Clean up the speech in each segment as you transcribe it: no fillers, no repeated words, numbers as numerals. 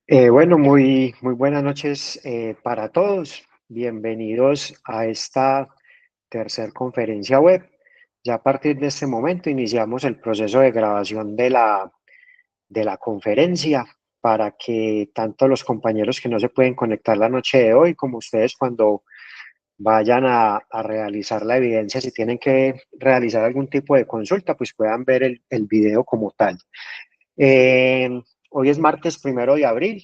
Bueno, muy buenas noches para todos. Bienvenidos a esta tercer conferencia web. Ya a partir de este momento iniciamos el proceso de grabación de la conferencia para que tanto los compañeros que no se pueden conectar la noche de hoy como ustedes cuando vayan a realizar la evidencia, si tienen que realizar algún tipo de consulta, pues puedan ver el video como tal. Eh, Hoy es martes 1 de abril.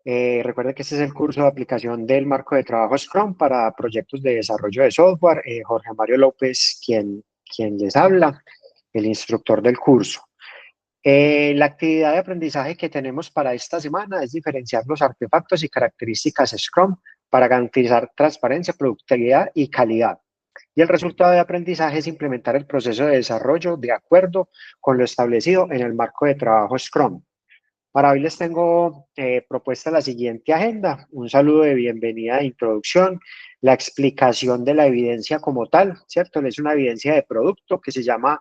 Recuerde que este es el curso de aplicación del marco de trabajo Scrum para proyectos de desarrollo de software. Jorge Mario López, quien les habla, el instructor del curso. La actividad de aprendizaje que tenemos para esta semana es diferenciar los artefactos y características Scrum para garantizar transparencia, productividad y calidad. Y el resultado de aprendizaje es implementar el proceso de desarrollo de acuerdo con lo establecido en el marco de trabajo Scrum. Para hoy les tengo propuesta la siguiente agenda: un saludo de bienvenida de introducción, la explicación de la evidencia como tal, ¿cierto? Es una evidencia de producto que se llama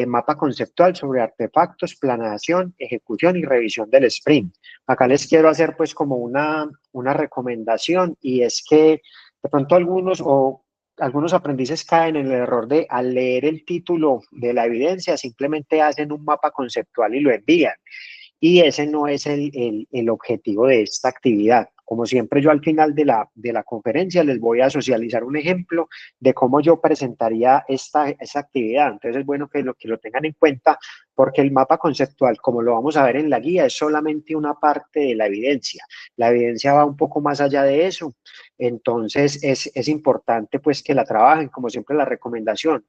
mapa conceptual sobre artefactos, planeación, ejecución y revisión del sprint. Acá les quiero hacer pues como una recomendación, y es que de pronto algunos aprendices caen en el error de, al leer el título de la evidencia, simplemente hacen un mapa conceptual y lo envían. Y ese no es el objetivo de esta actividad. Como siempre, yo al final de la conferencia les voy a socializar un ejemplo de cómo yo presentaría esta actividad. Entonces es bueno que lo tengan en cuenta, porque el mapa conceptual, como lo vamos a ver en la guía, es solamente una parte de la evidencia. La evidencia va un poco más allá de eso. Entonces es importante pues que la trabajen, como siempre la recomendación.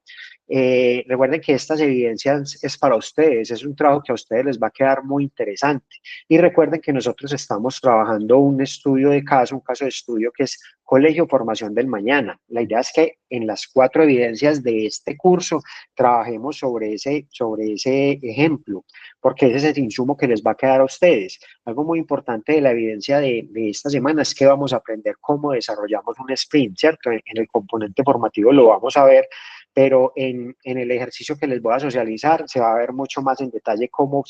Recuerden que estas evidencias es para ustedes, es un trabajo que a ustedes les va a quedar muy interesante. Y recuerden que nosotros estamos trabajando un estudio de caso, un caso de estudio que es Colegio Formación del Mañana. La idea es que en las 4 evidencias de este curso trabajemos sobre ese ejemplo, porque ese es el insumo que les va a quedar a ustedes. Algo muy importante de la evidencia de esta semana es que vamos a aprender cómo desarrollamos un sprint, ¿cierto? En el componente formativo lo vamos a ver, pero en el ejercicio que les voy a socializar se va a ver mucho más en detalle cómo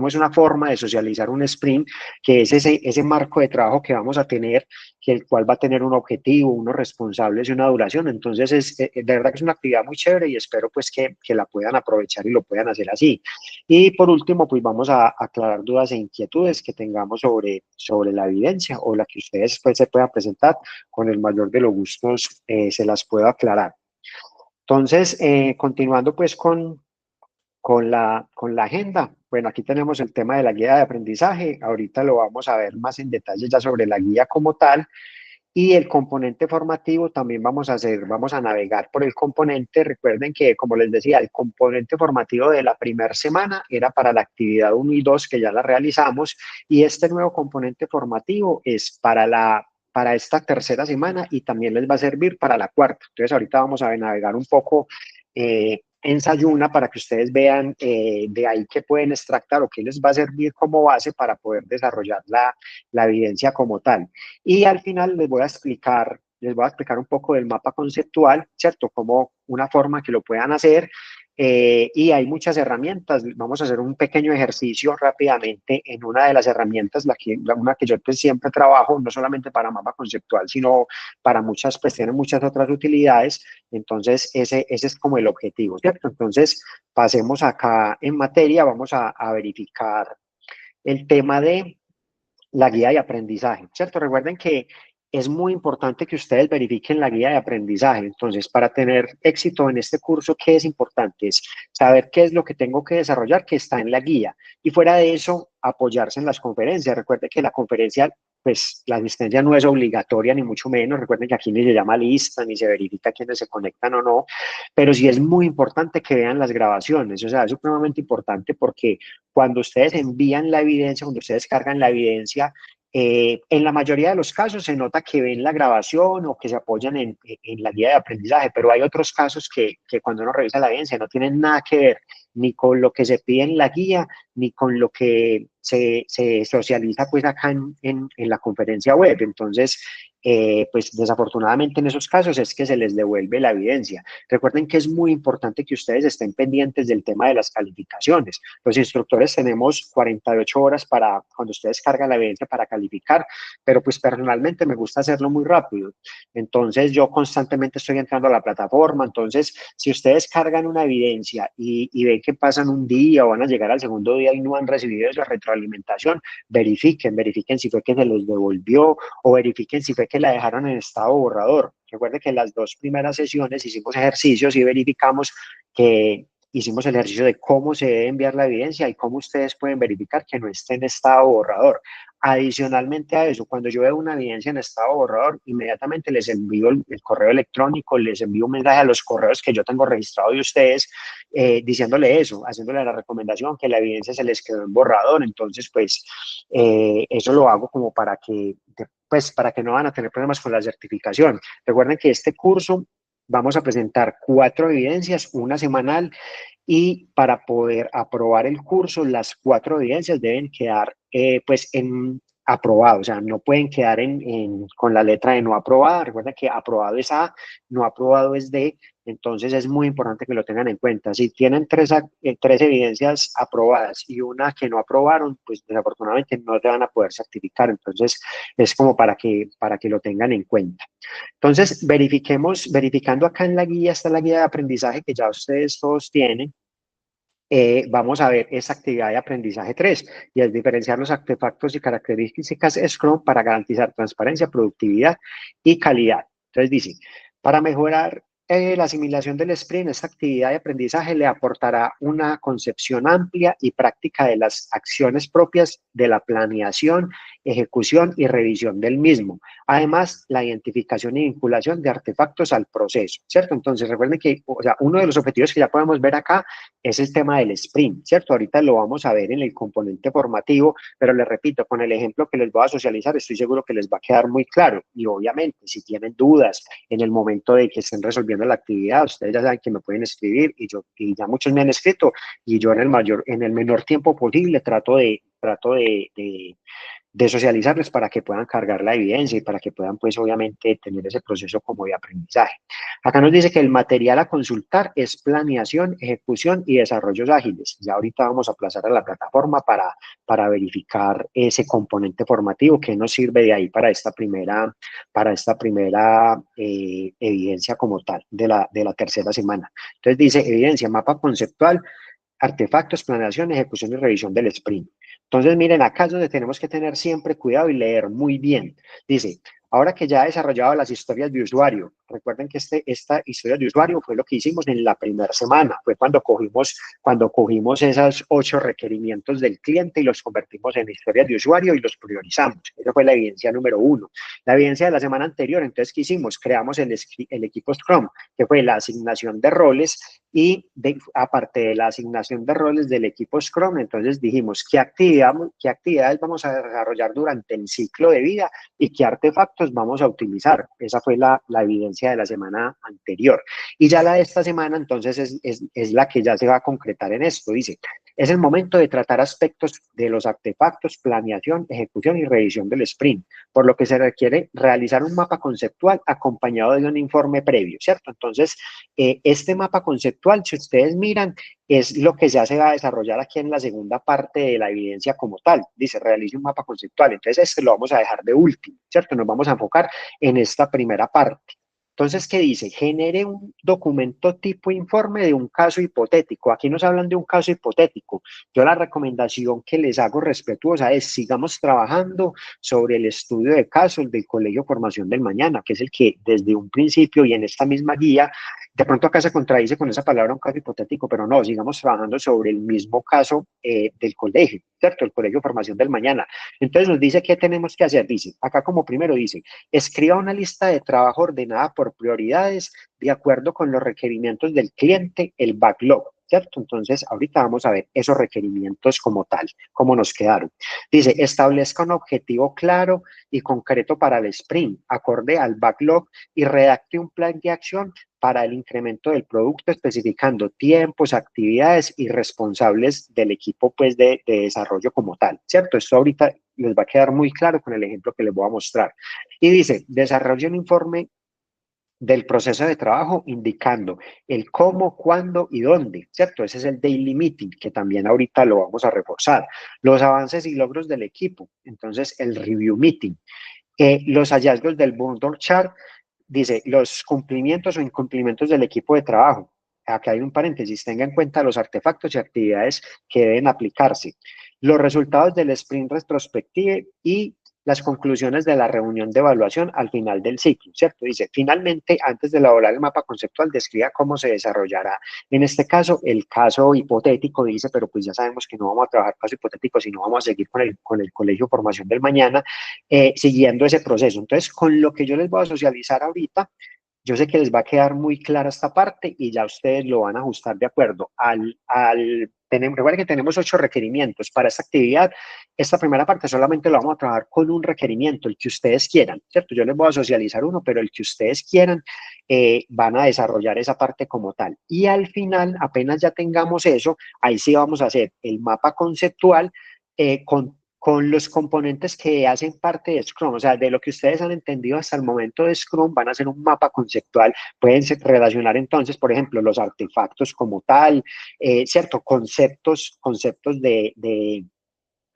es una forma de socializar un sprint, que es ese marco de trabajo que vamos a tener, que el cual va a tener un objetivo, unos responsables y una duración. Entonces, de verdad que es una actividad muy chévere, y espero pues que la puedan aprovechar y lo puedan hacer así. Y por último, pues vamos a aclarar dudas e inquietudes que tengamos sobre la evidencia, o la que ustedes pues se puedan presentar. Con el mayor de los gustos se las puedo aclarar. Entonces, continuando pues con la agenda. Bueno, aquí tenemos el tema de la guía de aprendizaje. Ahorita lo vamos a ver más en detalle ya sobre la guía como tal. Y el componente formativo también vamos a navegar por el componente. Recuerden que, como les decía, el componente formativo de la primera semana era para la actividad 1 y 2, que ya la realizamos, y este nuevo componente formativo es para esta tercera semana, y también les va a servir para la cuarta. Entonces, ahorita vamos a navegar un poco en Sayuna para que ustedes vean de ahí qué pueden extractar o qué les va a servir como base para poder desarrollar la evidencia como tal. Y al final les voy a explicar un poco del mapa conceptual, ¿cierto? Como una forma que lo puedan hacer. Y hay muchas herramientas. Vamos a hacer un pequeño ejercicio rápidamente en una de las herramientas, una que yo pues siempre trabajo, no solamente para mapa conceptual, sino para muchas, pues tiene muchas otras utilidades. Entonces, ese es como el objetivo, ¿cierto? Entonces, pasemos acá en materia. Vamos a verificar el tema de la guía de aprendizaje, ¿cierto? Recuerden que es muy importante que ustedes verifiquen la guía de aprendizaje. Entonces, para tener éxito en este curso, ¿qué es importante? Es saber qué es lo que tengo que desarrollar, que está en la guía. Y fuera de eso, apoyarse en las conferencias. Recuerden que la conferencia, pues la asistencia no es obligatoria, ni mucho menos. Recuerden que aquí ni se llama lista, ni se verifica quiénes se conectan o no, pero sí es muy importante que vean las grabaciones. O sea, es supremamente importante, porque cuando ustedes envían la evidencia, cuando ustedes cargan la evidencia, en la mayoría de los casos se nota que ven la grabación o que se apoyan en la guía de aprendizaje, pero hay otros casos que cuando uno revisa la evidencia no tienen nada que ver ni con lo que se pide en la guía, ni con lo que se socializa pues acá en la conferencia web. Entonces, pues desafortunadamente en esos casos es que se les devuelve la evidencia. Recuerden que es muy importante que ustedes estén pendientes del tema de las calificaciones. Los instructores tenemos 48 horas para, cuando ustedes cargan la evidencia, para calificar, pero pues personalmente me gusta hacerlo muy rápido. Entonces yo constantemente estoy entrando a la plataforma, entonces si ustedes cargan una evidencia y ven que pasan un día o van a llegar al segundo día y no han recibido esa retroalimentación, verifiquen si fue que se les devolvió o verifiquen si fue que la dejaron en estado borrador. Recuerde que en las dos primeras sesiones hicimos ejercicios y verificamos que hicimos el ejercicio de cómo se debe enviar la evidencia y cómo ustedes pueden verificar que no esté en estado borrador. Adicionalmente a eso, cuando yo veo una evidencia en estado borrador, inmediatamente les envío el correo electrónico, les envío un mensaje a los correos que yo tengo registrado de ustedes, diciéndole eso, haciéndole la recomendación que la evidencia se les quedó en borrador. Entonces, pues, eso lo hago como para que no van a tener problemas con la certificación. Recuerden que este curso vamos a presentar 4 evidencias, una semanal, y para poder aprobar el curso, las 4 evidencias deben quedar pues en aprobado, o sea, no pueden quedar con la letra de no aprobada. Recuerden que aprobado es A, no aprobado es D, entonces es muy importante que lo tengan en cuenta. Si tienen 3 evidencias aprobadas y una que no aprobaron, pues desafortunadamente no te van a poder certificar, entonces es como para que lo tengan en cuenta. Entonces, verificando acá en la guía, está la guía de aprendizaje que ya ustedes todos tienen. Vamos a ver esa actividad de aprendizaje 3 y es diferenciar los artefactos y características Scrum para garantizar transparencia, productividad y calidad. Entonces dice, para mejorar la asimilación del sprint, esta actividad de aprendizaje le aportará una concepción amplia y práctica de las acciones propias de la planeación, ejecución y revisión del mismo. Además, la identificación y vinculación de artefactos al proceso, ¿cierto? Entonces, recuerden que, o sea, uno de los objetivos que ya podemos ver acá es el tema del sprint, ¿cierto? Ahorita lo vamos a ver en el componente formativo, pero les repito, con el ejemplo que les voy a socializar, estoy seguro que les va a quedar muy claro. Y obviamente, si tienen dudas en el momento de que estén resolviendo la actividad, ustedes ya saben que me pueden escribir y ya muchos me han escrito y yo en el menor tiempo posible trato de socializarles para que puedan cargar la evidencia y para que puedan, pues, obviamente, tener ese proceso como de aprendizaje. Acá nos dice que el material a consultar es planeación, ejecución y desarrollos ágiles. Ya ahorita vamos a aplazar a la plataforma para verificar ese componente formativo que nos sirve de ahí para esta primera evidencia como tal de la tercera semana. Entonces dice evidencia, mapa conceptual, artefactos, planeación, ejecución y revisión del sprint. Entonces, miren, acá es donde tenemos que tener siempre cuidado y leer muy bien. Dice, ahora que ya he desarrollado las historias de usuario, recuerden que esta historia de usuario fue lo que hicimos en la primera semana, fue cuando cogimos esos 8 requerimientos del cliente y los convertimos en historias de usuario y los priorizamos. Esa fue la evidencia número 1. La evidencia de la semana anterior, entonces, ¿qué hicimos? Creamos el equipo Scrum, que fue la asignación de roles y aparte de la asignación de roles del equipo Scrum, entonces dijimos qué actividades vamos a desarrollar durante el ciclo de vida y qué artefactos vamos a utilizar. Esa fue la evidencia de la semana anterior. Y ya la de esta semana, entonces, es la que ya se va a concretar en esto. Dice, es el momento de tratar aspectos de los artefactos, planeación, ejecución y revisión del sprint, por lo que se requiere realizar un mapa conceptual acompañado de un informe previo, ¿cierto? Entonces, este mapa conceptual, si ustedes miran, es lo que ya se va a desarrollar aquí en la segunda parte de la evidencia como tal. Dice, realice un mapa conceptual. Entonces, este lo vamos a dejar de último, ¿cierto? Nos vamos a enfocar en esta primera parte. Entonces, ¿qué dice? Genere un documento tipo informe de un caso hipotético. Aquí nos hablan de un caso hipotético. Yo la recomendación que les hago respetuosa es sigamos trabajando sobre el estudio de casos del Colegio Formación del Mañana, que es el que desde un principio y en esta misma guía, de pronto acá se contradice con esa palabra un caso hipotético, pero no, sigamos trabajando sobre el mismo caso del colegio, ¿cierto? El Colegio Formación del Mañana. Entonces nos dice qué tenemos que hacer. Dice, acá como primero dice, escriba una lista de trabajo ordenada por prioridades de acuerdo con los requerimientos del cliente, el backlog. ¿cierto? Entonces, ahorita vamos a ver esos requerimientos como tal, cómo nos quedaron. Dice, establezca un objetivo claro y concreto para el sprint, acorde al backlog y redacte un plan de acción para el incremento del producto, especificando tiempos, actividades y responsables del equipo pues, de desarrollo como tal, ¿cierto? Esto ahorita les va a quedar muy claro con el ejemplo que les voy a mostrar. Y dice, desarrolle un informe del proceso de trabajo indicando el cómo, cuándo y dónde, ¿cierto? Ese es el daily meeting, que también ahorita lo vamos a reforzar. Los avances y logros del equipo, entonces el review meeting. Los hallazgos del bundle chart, dice los cumplimientos o incumplimientos del equipo de trabajo. Acá hay un paréntesis, tenga en cuenta los artefactos y actividades que deben aplicarse. Los resultados del sprint retrospective y las conclusiones de la reunión de evaluación al final del ciclo, ¿cierto? Dice, finalmente, antes de elaborar el mapa conceptual, describa cómo se desarrollará. En este caso, el caso hipotético dice, pero pues ya sabemos que no vamos a trabajar caso hipotético, sino vamos a seguir con el colegio de formación del mañana, siguiendo ese proceso. Entonces, con lo que yo les voy a socializar ahorita, yo sé que les va a quedar muy clara esta parte y ya ustedes lo van a ajustar de acuerdo recuerden que tenemos 8 requerimientos para esta actividad. Esta primera parte solamente lo vamos a trabajar con un requerimiento, el que ustedes quieran, ¿cierto? Yo les voy a socializar uno, pero el que ustedes quieran van a desarrollar esa parte como tal. Y al final, apenas ya tengamos eso, ahí sí vamos a hacer el mapa conceptual con los componentes que hacen parte de Scrum, o sea, de lo que ustedes han entendido hasta el momento de Scrum, van a hacer un mapa conceptual, pueden relacionar entonces, por ejemplo, los artefactos como tal, ¿cierto? Conceptos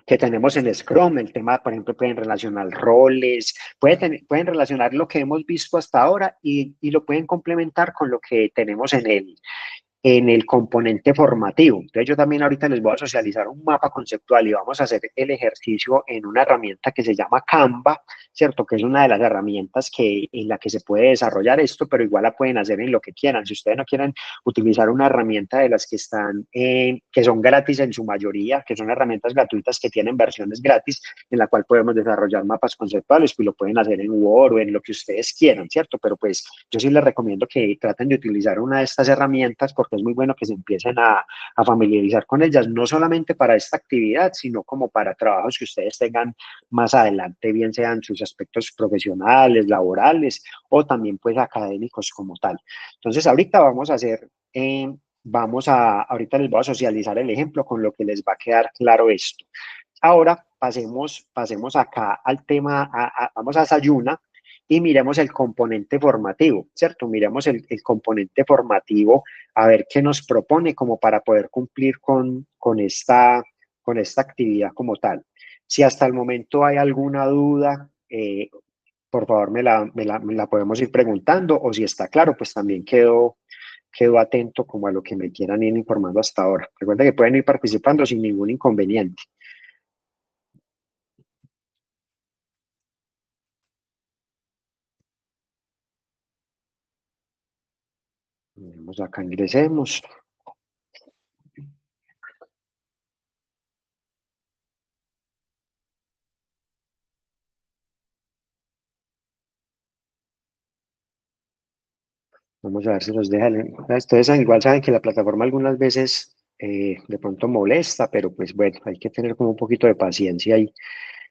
que tenemos en Scrum, el tema, por ejemplo, pueden relacionar roles, pueden relacionar lo que hemos visto hasta ahora y lo pueden complementar con lo que tenemos en el componente formativo. Entonces yo también ahorita les voy a socializar un mapa conceptual y vamos a hacer el ejercicio en una herramienta que se llama Canva, ¿cierto? Que es una de las herramientas en la que se puede desarrollar esto, pero igual la pueden hacer en lo que quieran. Si ustedes no quieren utilizar una herramienta de las que que son gratis en su mayoría, que son herramientas gratuitas que tienen versiones gratis, en la cual podemos desarrollar mapas conceptuales, pues lo pueden hacer en Word o en lo que ustedes quieran, ¿cierto? Pero pues yo sí les recomiendo que traten de utilizar una de estas herramientas porque es muy bueno que se empiecen a familiarizar con ellas, no solamente para esta actividad, sino como para trabajos que ustedes tengan más adelante, bien sean sus aspectos profesionales, laborales o también pues académicos como tal. Entonces ahorita vamos a hacer, ahorita les voy a socializar el ejemplo con lo que les va a quedar claro esto. Ahora pasemos acá al tema, vamos a Sayuna y miremos el componente formativo, ¿cierto? Miremos el componente formativo a ver qué nos propone como para poder cumplir con esta actividad como tal. Si hasta el momento hay alguna duda, por favor me la podemos ir preguntando o si está claro, pues también quedo atento como a lo que me quieran ir informando hasta ahora. Recuerden que pueden ir participando sin ningún inconveniente. Vamos acá, ingresemos. Vamos a ver si nos dejan. Ustedes igual saben que la plataforma algunas veces de pronto molesta, pero pues bueno, hay que tener como un poquito de paciencia ahí.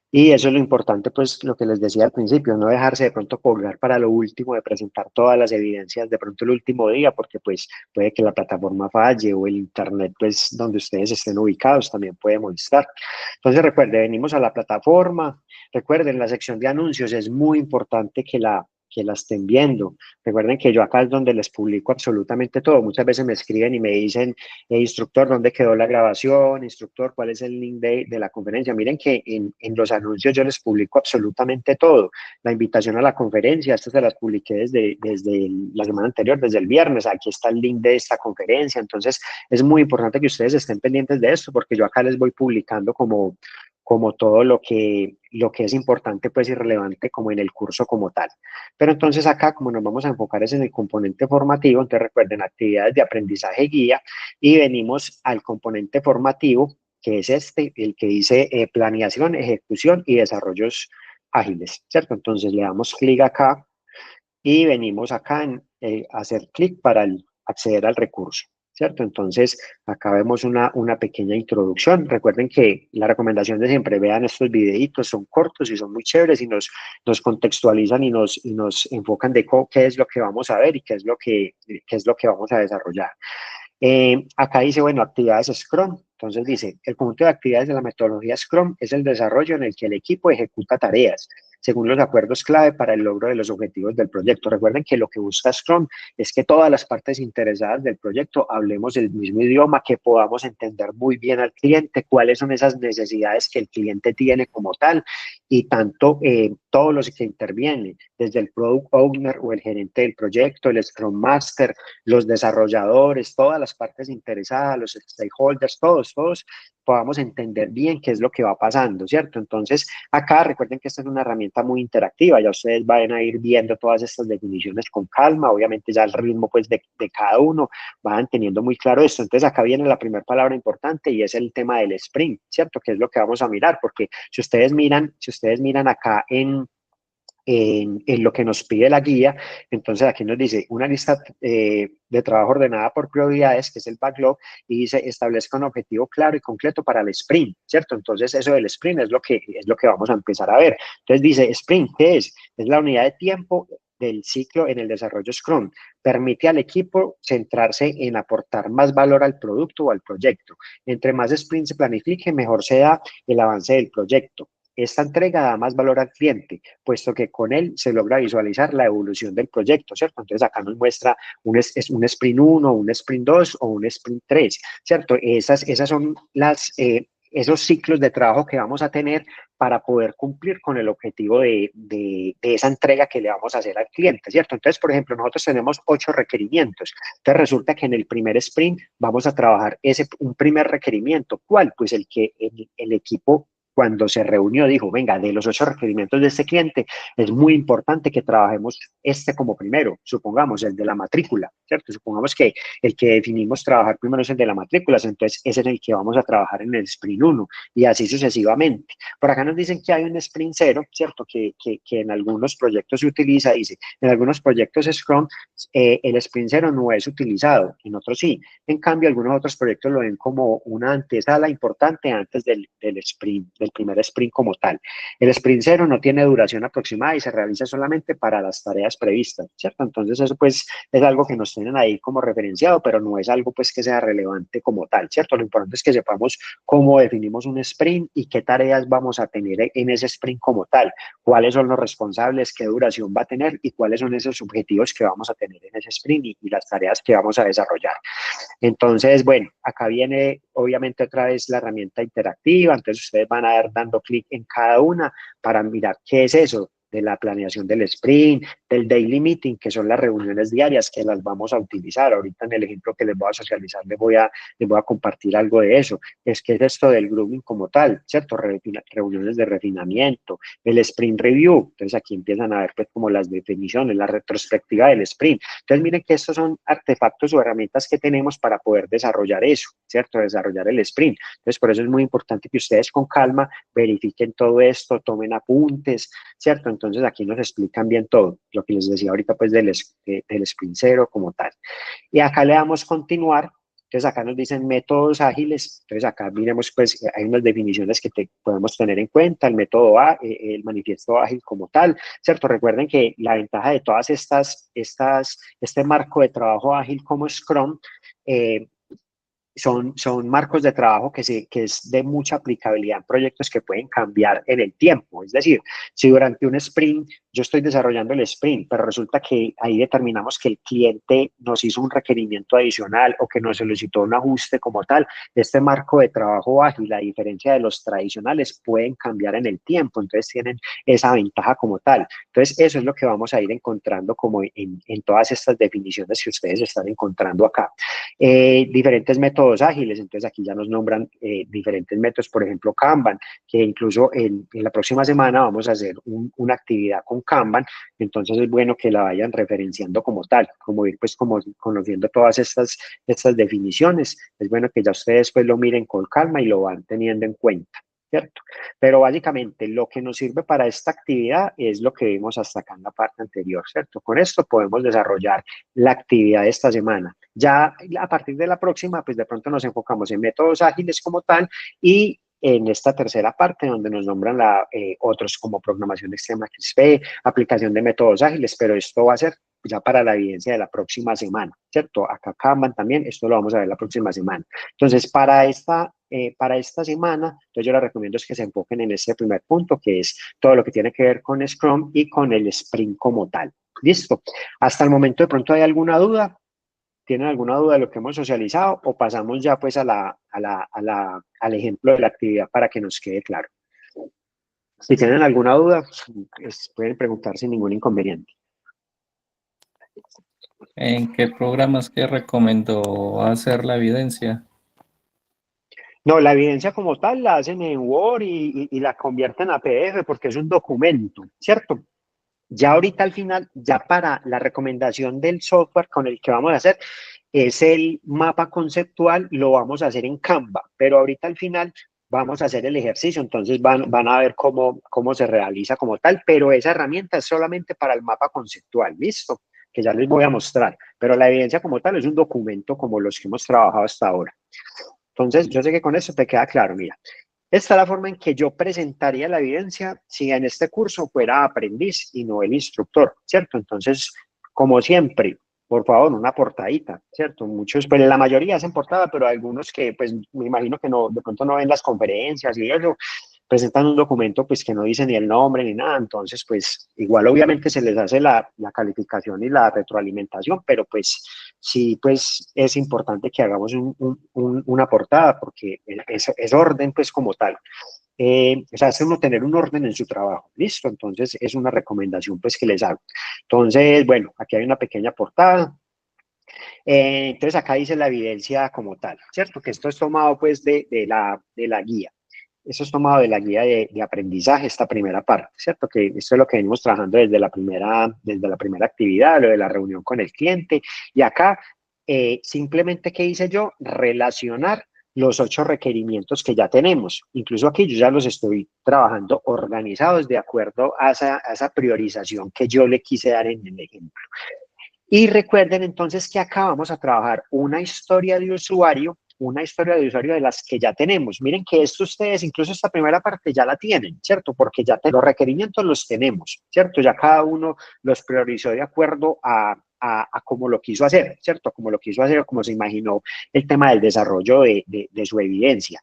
Y eso es lo importante, pues lo que les decía al principio, no dejarse de pronto colgar para lo último, de presentar todas las evidencias de pronto el último día, porque pues puede que la plataforma falle o el internet, pues donde ustedes estén ubicados también puede molestar. Entonces recuerden, venimos a la plataforma, recuerden, la sección de anuncios es muy importante que la estén viendo. Recuerden que yo acá es donde les publico absolutamente todo. Muchas veces me escriben y me dicen, instructor, ¿dónde quedó la grabación? Instructor, ¿cuál es el link de la conferencia? Miren que en los anuncios yo les publico absolutamente todo. La invitación a la conferencia, estas se las publiqué desde la semana anterior, desde el viernes. Aquí está el link de esta conferencia. Entonces, es muy importante que ustedes estén pendientes de esto porque yo acá les voy publicando como todo lo que es importante pues y relevante como en el curso como tal. Pero entonces acá como nos vamos a enfocar es en el componente formativo, entonces recuerden actividades de aprendizaje guía y venimos al componente formativo que es este, el que dice planeación, ejecución y desarrollos ágiles, ¿cierto? Entonces le damos clic acá y venimos acá en hacer clic para acceder al recurso. ¿cierto? Entonces, acá vemos una pequeña introducción. Recuerden que la recomendación de siempre, vean estos videitos, son cortos y son muy chéveres y nos contextualizan y nos enfocan de qué es lo que vamos a ver y qué es lo que vamos a desarrollar. Acá dice, bueno, actividades Scrum. Entonces dice, el conjunto de actividades de la metodología Scrum es el desarrollo en el que el equipo ejecuta tareas según los acuerdos clave para el logro de los objetivos del proyecto. Recuerden que lo que busca Scrum es que todas las partes interesadas del proyecto hablemos el mismo idioma, que podamos entender muy bien al cliente, cuáles son esas necesidades que el cliente tiene como tal, y tanto todos los que intervienen, desde el Product Owner o el gerente del proyecto, el Scrum Master, los desarrolladores, todas las partes interesadas, los stakeholders, todos podamos entender bien qué es lo que va pasando, ¿cierto? Entonces, acá recuerden que esta es una herramienta muy interactiva, ya ustedes van a ir viendo todas estas definiciones con calma, obviamente ya el ritmo pues de cada uno van teniendo muy claro esto. Entonces, acá viene la primera palabra importante y es el tema del sprint, ¿cierto? Que es lo que vamos a mirar, porque si ustedes miran acá en lo que nos pide la guía. Entonces aquí nos dice una lista de trabajo ordenada por prioridades, que es el backlog, y dice establezca un objetivo claro y concreto para el sprint, ¿cierto? Entonces eso del sprint es lo que vamos a empezar a ver. Entonces dice sprint, ¿qué es? Es la unidad de tiempo del ciclo en el desarrollo Scrum. Permite al equipo centrarse en aportar más valor al producto o al proyecto. Entre más sprints se planifique, mejor sea el avance del proyecto. Esta entrega da más valor al cliente, puesto que con él se logra visualizar la evolución del proyecto, ¿cierto? Entonces acá nos muestra un sprint 1, un sprint 2 o un sprint 3, ¿cierto? Esas son esos ciclos de trabajo que vamos a tener para poder cumplir con el objetivo de esa entrega que le vamos a hacer al cliente, ¿cierto? Entonces, por ejemplo, nosotros tenemos 8 requerimientos. Entonces, resulta que en el primer sprint vamos a trabajar un primer requerimiento. ¿Cuál? Pues el que el equipo cuando se reunió dijo, venga, de los 8 requerimientos de este cliente, es muy importante que trabajemos este como primero, supongamos el de la matrícula, ¿cierto? Supongamos que el que definimos trabajar primero es el de la matrícula, entonces ese es el que vamos a trabajar en el sprint 1 y así sucesivamente. Por acá nos dicen que hay un sprint 0, ¿cierto? Que en algunos proyectos se utiliza, dice, en algunos proyectos Scrum el sprint 0 no es utilizado, en otros sí. En cambio, algunos otros proyectos lo ven como una antesala importante antes del sprint, del primer sprint como tal. El sprint 0 no tiene duración aproximada y se realiza solamente para las tareas previstas, ¿cierto? Entonces eso pues es algo que nos tienen ahí como referenciado, pero no es algo pues que sea relevante como tal, ¿cierto? Lo importante es que sepamos cómo definimos un sprint y qué tareas vamos a tener en ese sprint como tal, cuáles son los responsables, qué duración va a tener y cuáles son esos objetivos que vamos a tener en ese sprint y las tareas que vamos a desarrollar. Entonces, bueno, acá viene obviamente otra vez la herramienta interactiva, entonces ustedes van a ir dando clic en cada una para mirar qué es eso de la planeación del sprint, del daily meeting, que son las reuniones diarias que las vamos a utilizar. Ahorita en el ejemplo que les voy a socializar les voy a compartir algo de eso. Es que es esto del grooming como tal, ¿cierto? Reuniones de refinamiento, el sprint review. Entonces aquí empiezan a ver pues como las definiciones, la retrospectiva del sprint. Entonces miren que estos son artefactos o herramientas que tenemos para poder desarrollar eso, ¿cierto? Desarrollar el sprint. Entonces por eso es muy importante que ustedes con calma verifiquen todo esto, tomen apuntes, ¿cierto? Entonces aquí nos explican bien todo, lo que les decía ahorita pues del sprint 0 como tal. Y acá le damos continuar. Entonces acá nos dicen métodos ágiles, entonces acá miremos pues hay unas definiciones que podemos tener en cuenta, el método A, el manifiesto ágil como tal, ¿cierto? Recuerden que la ventaja de todas este marco de trabajo ágil como Scrum, eh, son marcos de trabajo que es de mucha aplicabilidad en proyectos que pueden cambiar en el tiempo. Es decir, si durante un sprint yo estoy desarrollando el sprint, pero resulta que ahí determinamos que el cliente nos hizo un requerimiento adicional o que nos solicitó un ajuste como tal, este marco de trabajo ágil, a diferencia de los tradicionales, pueden cambiar en el tiempo. Entonces tienen esa ventaja como tal. Entonces eso es lo que vamos a ir encontrando como en todas estas definiciones que ustedes están encontrando acá. Diferentes métodos ágiles, entonces aquí ya nos nombran diferentes métodos, por ejemplo Kanban, que incluso en la próxima semana vamos a hacer una actividad con Kanban, entonces es bueno que la vayan referenciando como tal, como ir pues como conociendo todas estas definiciones, es bueno que ya ustedes pues lo miren con calma y lo van teniendo en cuenta. ¿cierto? Pero básicamente lo que nos sirve para esta actividad es lo que vimos hasta acá en la parte anterior, ¿cierto? Con esto podemos desarrollar la actividad de esta semana. Ya a partir de la próxima, pues de pronto nos enfocamos en métodos ágiles como tal y en esta tercera parte donde nos nombran otros como programación extrema XP, aplicación de métodos ágiles, pero esto va a ser ya para la evidencia de la próxima semana, ¿cierto? Acá Kanban también, esto lo vamos a ver la próxima semana. Entonces, para esta semana, entonces yo les recomiendo es que se enfoquen en este primer punto, que es todo lo que tiene que ver con Scrum y con el Sprint como tal. ¿Listo? Hasta el momento, ¿de pronto hay alguna duda? ¿Tienen alguna duda de lo que hemos socializado o pasamos ya pues al ejemplo de la actividad para que nos quede claro? Si tienen alguna duda, pues, pueden preguntar sin ningún inconveniente. ¿En qué programas que recomendó hacer la evidencia? No, la evidencia como tal la hacen en Word y la convierten a PDF porque es un documento, ¿cierto? Ya ahorita al final, ya para la recomendación del software con el que vamos a hacer, es el mapa conceptual, lo vamos a hacer en Canva, pero ahorita al final vamos a hacer el ejercicio, entonces van a ver cómo se realiza como tal, pero esa herramienta es solamente para el mapa conceptual, ¿listo? Que ya les voy a mostrar, pero la evidencia como tal es un documento como los que hemos trabajado hasta ahora. Entonces, yo sé que con eso te queda claro, mira. Esta es la forma en que yo presentaría la evidencia si en este curso fuera aprendiz y no el instructor, ¿cierto? Entonces, como siempre, por favor, una portadita, ¿cierto? Muchos, pues la mayoría hacen portada, pero algunos que, pues, me imagino que no, de pronto no ven las conferencias y eso, presentan un documento, pues, que no dice ni el nombre ni nada, entonces, pues, igual obviamente se les hace la calificación y la retroalimentación, pero pues, sí, pues, es importante que hagamos una portada, porque es orden, pues, como tal. O sea, hace uno tener un orden en su trabajo, ¿listo? Entonces, es una recomendación, pues, que les hago. Entonces, bueno, aquí hay una pequeña portada. Entonces, acá dice la evidencia como tal, ¿cierto? Que esto es tomado, pues, de la guía. Eso es tomado de la guía de aprendizaje, esta primera parte, ¿cierto? Que esto es lo que venimos trabajando desde la primera actividad, lo de la reunión con el cliente. Y acá, simplemente, ¿qué hice yo? Relacionar los 8 requerimientos que ya tenemos. Incluso aquí yo ya los estoy trabajando organizados de acuerdo a esa priorización que yo le quise dar en el ejemplo. Y recuerden entonces que acá vamos a trabajar una historia de usuario de las que ya tenemos. Miren que esto ustedes, incluso esta primera parte ya la tienen, ¿cierto? Porque ya los requerimientos los tenemos, ¿cierto? Ya cada uno los priorizó de acuerdo a cómo lo quiso hacer, ¿cierto? Como lo quiso hacer, como se imaginó el tema del desarrollo de su evidencia.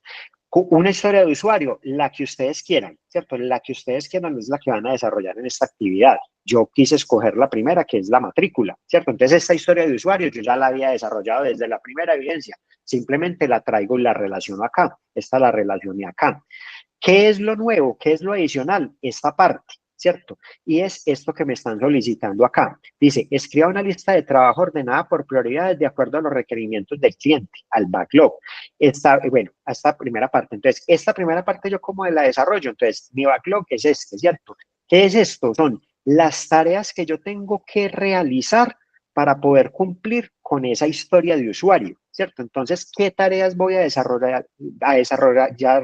Una historia de usuario, la que ustedes quieran, ¿cierto? La que ustedes quieran es la que van a desarrollar en esta actividad. Yo quise escoger la primera, que es la matrícula, ¿cierto? Entonces, esta historia de usuario yo ya la había desarrollado desde la primera evidencia. Simplemente la traigo y la relaciono acá. Esta la relacioné acá. ¿Qué es lo nuevo? ¿Qué es lo adicional? Esta parte, ¿cierto? Y es esto que me están solicitando acá. Dice, escriba una lista de trabajo ordenada por prioridades de acuerdo a los requerimientos del cliente, al backlog. Bueno, esta primera parte. Entonces, esta primera parte yo como la desarrollo. Entonces, mi backlog es este, ¿cierto? ¿Qué es esto? Son las tareas que yo tengo que realizar para poder cumplir con esa historia de usuario, ¿cierto? Entonces, ¿qué tareas voy a desarrollar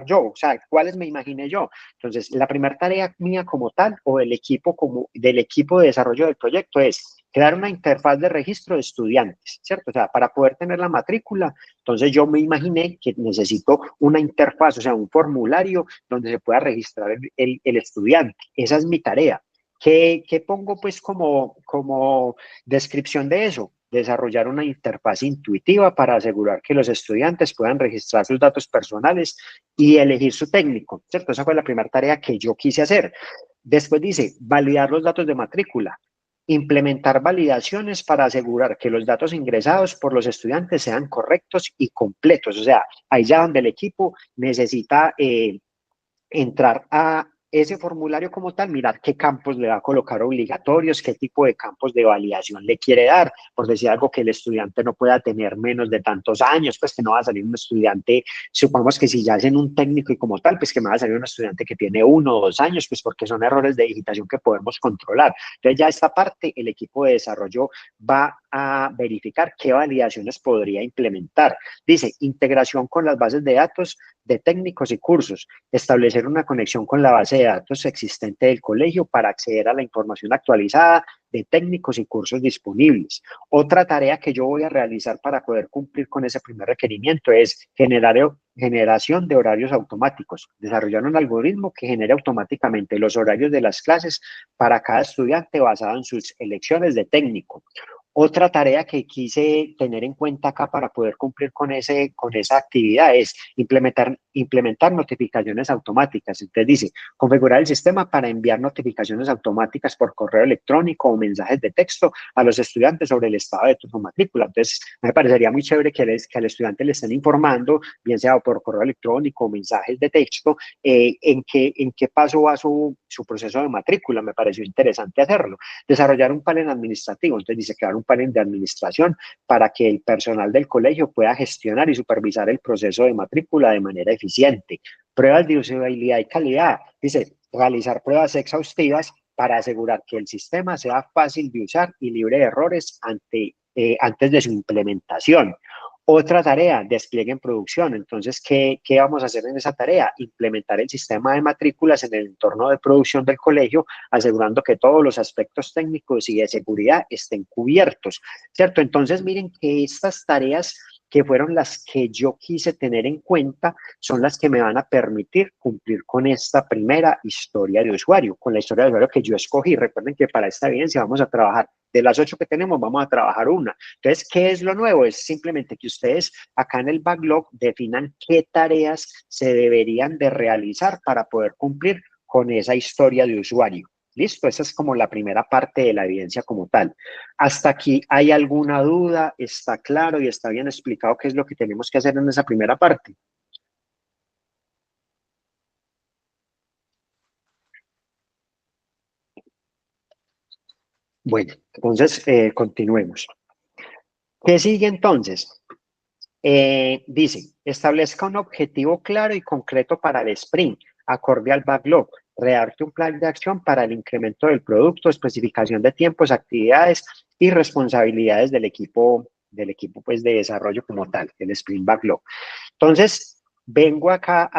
yo? O sea, ¿cuáles me imaginé yo? Entonces, la primera tarea mía como tal o del equipo de desarrollo del proyecto es crear una interfaz de registro de estudiantes, ¿cierto? O sea, para poder tener la matrícula, entonces yo me imaginé que necesito una interfaz, o sea, un formulario donde se pueda registrar el estudiante. Esa es mi tarea. ¿Qué pongo pues como descripción de eso? Desarrollar una interfaz intuitiva para asegurar que los estudiantes puedan registrar sus datos personales y elegir su técnico, ¿cierto? Esa fue la primera tarea que yo quise hacer. Después dice, validar los datos de matrícula, implementar validaciones para asegurar que los datos ingresados por los estudiantes sean correctos y completos. O sea, ahí ya donde el equipo necesita entrar ese formulario como tal, mirar qué campos le va a colocar obligatorios, qué tipo de campos de validación le quiere dar, por decir algo que el estudiante no pueda tener menos de tantos años, pues que no va a salir un estudiante, supongamos que si ya hacen un técnico y como tal, pues que me va a salir un estudiante que tiene 1 o 2 años, pues porque son errores de digitación que podemos controlar. Entonces ya esta parte, el equipo de desarrollo va a verificar qué validaciones podría implementar. Dice, integración con las bases de datos de técnicos y cursos, establecer una conexión con la base de datos existente del colegio para acceder a la información actualizada de técnicos y cursos disponibles. Otra tarea que yo voy a realizar para poder cumplir con ese primer requerimiento es generación de horarios automáticos, desarrollar un algoritmo que genere automáticamente los horarios de las clases para cada estudiante basado en sus elecciones de técnico. Otra tarea que quise tener en cuenta acá para poder cumplir con esa actividad es implementar notificaciones automáticas. Entonces dice, configurar el sistema para enviar notificaciones automáticas por correo electrónico o mensajes de texto a los estudiantes sobre el estado de su matrícula. Entonces, me parecería muy chévere que al estudiante le estén informando, bien sea por correo electrónico o mensajes de texto, en qué paso va su proceso de matrícula. Me pareció interesante hacerlo. Desarrollar un panel administrativo, entonces dice crear un panel de administración para que el personal del colegio pueda gestionar y supervisar el proceso de matrícula de manera eficiente. Pruebas de usabilidad y calidad, dice realizar pruebas exhaustivas para asegurar que el sistema sea fácil de usar y libre de errores antes de su implementación. Otra tarea, despliegue en producción. Entonces, ¿qué vamos a hacer en esa tarea? Implementar el sistema de matrículas en el entorno de producción del colegio, asegurando que todos los aspectos técnicos y de seguridad estén cubiertos, ¿cierto? Entonces, miren que estas tareas que fueron las que yo quise tener en cuenta, son las que me van a permitir cumplir con esta primera historia de usuario, con la historia de usuario que yo escogí. Recuerden que para esta evidencia vamos a trabajar, de las 8 que tenemos, vamos a trabajar una. Entonces, ¿qué es lo nuevo? Es simplemente que ustedes acá en el backlog definan qué tareas se deberían de realizar para poder cumplir con esa historia de usuario. ¿Listo? Esa es como la primera parte de la evidencia como tal. ¿Hasta aquí hay alguna duda? ¿Está claro y está bien explicado qué es lo que tenemos que hacer en esa primera parte? Bueno, entonces continuemos. ¿Qué sigue entonces? Dice, establezca un objetivo claro y concreto para el sprint, acorde al backlog. Redacte un plan de acción para el incremento del producto, especificación de tiempos, actividades y responsabilidades del equipo pues, de desarrollo como tal, el sprint backlog. Entonces, vengo acá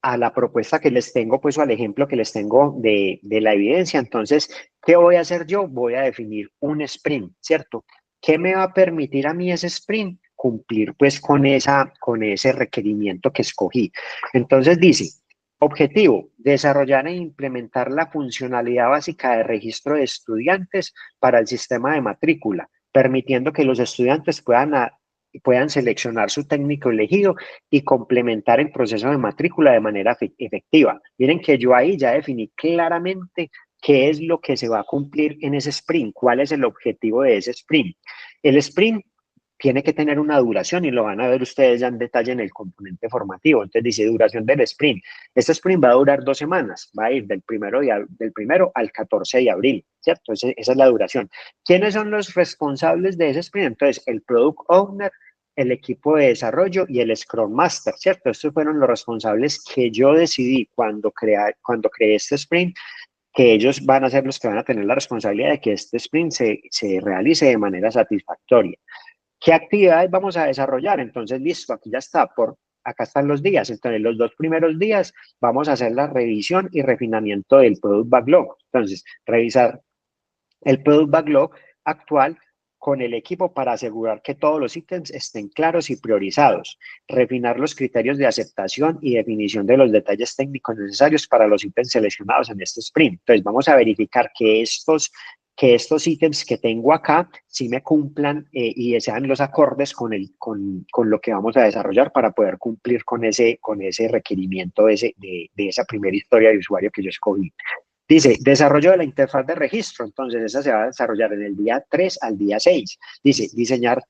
a la propuesta que les tengo, pues, o al ejemplo que les tengo de la evidencia. Entonces, ¿qué voy a hacer yo? Voy a definir un sprint, ¿cierto? ¿Qué me va a permitir a mí ese sprint? Cumplir, pues, con ese requerimiento que escogí. Entonces, dice, objetivo, desarrollar e implementar la funcionalidad básica de registro de estudiantes para el sistema de matrícula, permitiendo que los estudiantes puedan seleccionar su técnico elegido y complementar el proceso de matrícula de manera efectiva. Miren que yo ahí ya definí claramente qué es lo que se va a cumplir en ese sprint, cuál es el objetivo de ese sprint. El sprint tiene que tener una duración y lo van a ver ustedes ya en detalle en el componente formativo. Entonces dice duración del sprint. Este sprint va a durar 2 semanas, va a ir del primero al 14 de abril, ¿cierto? Esa es la duración. ¿Quiénes son los responsables de ese sprint? Entonces, el Product Owner, el equipo de desarrollo y el Scrum Master, ¿cierto? Estos fueron los responsables que yo decidí cuando creé este sprint, que ellos van a ser los que van a tener la responsabilidad de que este sprint se realice de manera satisfactoria. ¿Qué actividades vamos a desarrollar? Entonces, listo, aquí ya está, acá están los días. Entonces, los 2 primeros días vamos a hacer la revisión y refinamiento del Product Backlog. Entonces, revisar el Product Backlog actual con el equipo para asegurar que todos los ítems estén claros y priorizados, refinar los criterios de aceptación y definición de los detalles técnicos necesarios para los ítems seleccionados en este sprint. Entonces, vamos a verificar que estos ítems que tengo acá sí me cumplan y sean los acordes con lo que vamos a desarrollar para poder cumplir con ese requerimiento de esa primera historia de usuario que yo escogí. Dice, desarrollo de la interfaz de registro. Entonces, esa se va a desarrollar en el día 3 al día 6. Dice, diseñar